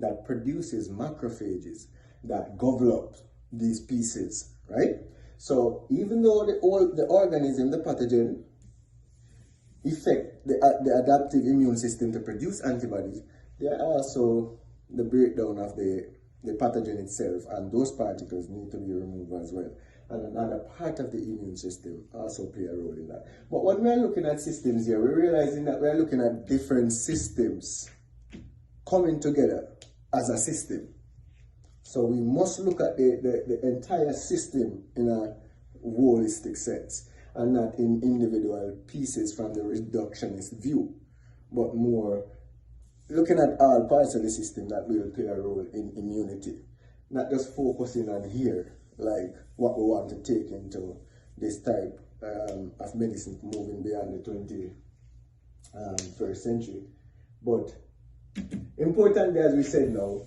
that produces macrophages that gobble up these pieces, right? So even though the organism, the pathogen, affect the adaptive immune system to produce antibodies, there are also the breakdown of the pathogen itself, and those particles need to be removed as well. And another part of the immune system also play a role in that. But when we are looking at systems here, we're realizing that we are looking at different systems coming together as a system. So we must look at the entire system in a holistic sense, and not in individual pieces from the reductionist view, but more looking at all parts of the system that will play a role in immunity. Not just focusing on here, like what we want to take into this type of medicine moving beyond the 21st century. But importantly, as we said now,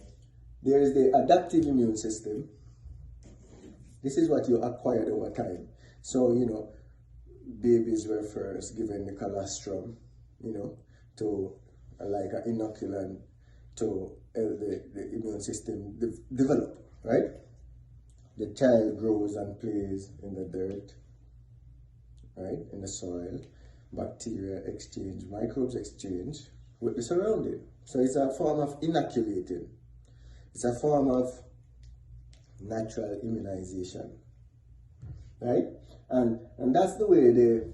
there is the adaptive immune system. This is what you acquired over time. So, you know, babies were first given the colostrum, you know, to like an inoculant to help the immune system develop, right? The child grows and plays in the dirt, right, in the soil. Bacteria exchange, microbes exchange with the surrounding. So it's a form of inoculating. It's a form of natural immunization, right? And that's the way the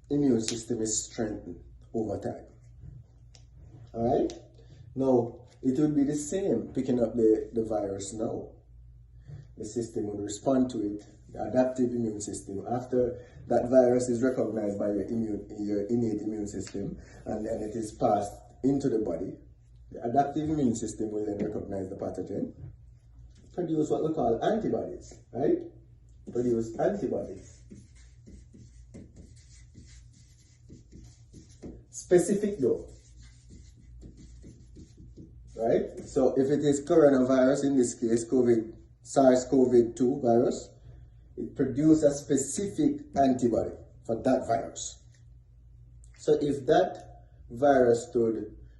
immune system is strengthened over time. All right? Now, it would be the same picking up the virus now. The system would respond to it, the adaptive immune system, after that virus is recognized by your innate immune system, and then it is passed into the body. The adaptive immune system will then recognize the pathogen, produce what we call antibodies, right? Produce antibodies. Specific though, right? So if it is coronavirus, in this case, SARS-CoV-2 virus, it produces a specific antibody for that virus. So if that virus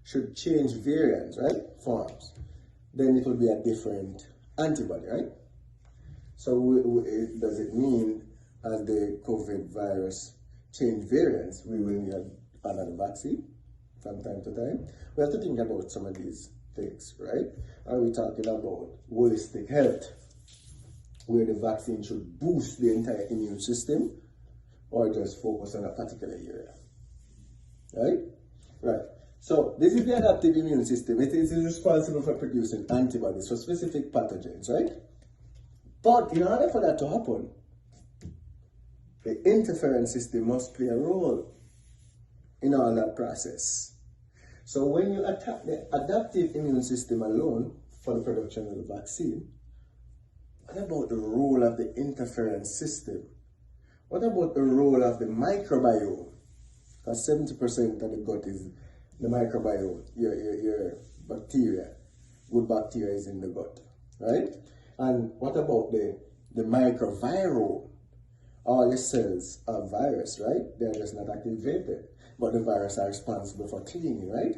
should change variants, right, forms, then it will be a different antibody, right? So does it mean as the COVID virus change variants, we will need another vaccine from time to time? We have to think about some of these things, right? Are we talking about holistic health, where the vaccine should boost the entire immune system, or just focus on a particular area, right? Right. So this is the adaptive immune system. It is responsible for producing antibodies for specific pathogens, right? But in order for that to happen, the interferon system must play a role in all that process. So when you attack the adaptive immune system alone for the production of the vaccine, what about the role of the interferon system? What about the role of the microbiome? Because 70% of the gut is the microbiome, your bacteria. Good bacteria is in the gut, right? And what about the microvirome? All your cells are virus, right? They're just not activated. But the virus are responsible for cleaning, right?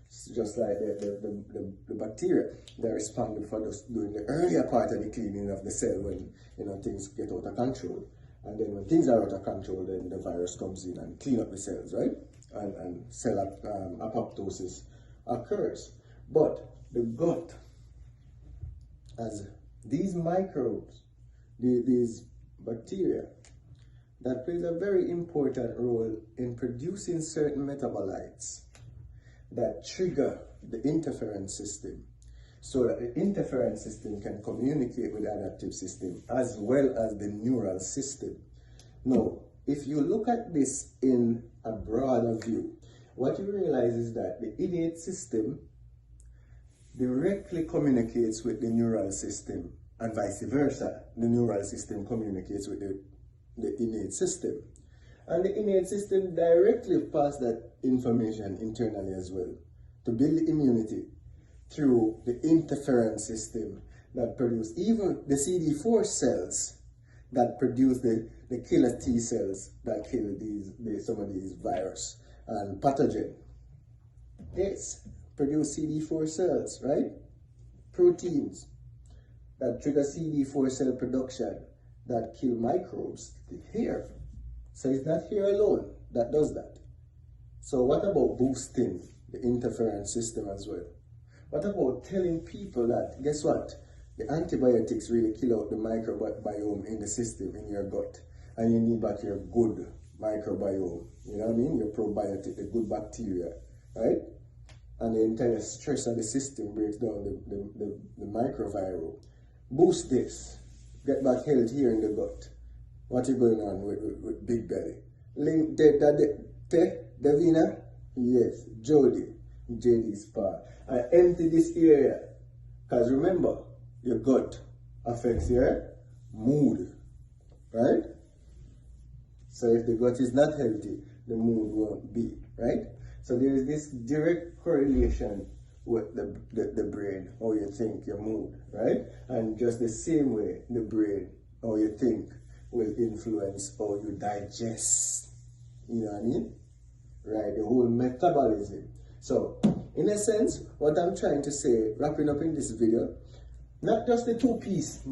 It's just like the bacteria, they're responsible for just doing the earlier part of the cleaning of the cell when, you know, things get out of control. And then when things are out of control, then the virus comes in and clean up the cells, right? And cell apoptosis occurs. But the gut, as these microbes, these bacteria, that plays a very important role in producing certain metabolites that trigger the interferon system, so that the interferon system can communicate with the adaptive system as well as the neural system. Now, if you look at this in a broader view, what you realize is that the innate system directly communicates with the neural system, and vice versa. The neural system communicates with the innate system. And the innate system directly passes that information internally as well to build the immunity through the interferon system that produce even the CD4 cells that produce the killer T cells that kill some of these virus and pathogen. This produce CD4 cells, right? Proteins that trigger CD4 cell production that kill microbes. The hair. So it's not hair alone that does that. So what about boosting the interferon system as well? What about telling people that, guess what? The antibiotics really kill out the microbiome in the system, in your gut. And you need back your good microbiome. You know what I mean? Your probiotic, the good bacteria, right? And the entire stress of the system breaks down the microvirome. Boost this. Get back health here in the gut. What is going on with big belly? Link Davina? Yes. Jody. JD's part. And empty this area. Because remember, your gut affects your mood. Right? So if the gut is not healthy, the mood won't be. Right? So there is this direct correlation with the brain, how you think, your mood, right? And just the same way, the brain, how you think, will influence how you digest. You know what I mean? Right, the whole metabolism. So, in a sense, what I'm trying to say, wrapping up in this video, not just the two-piece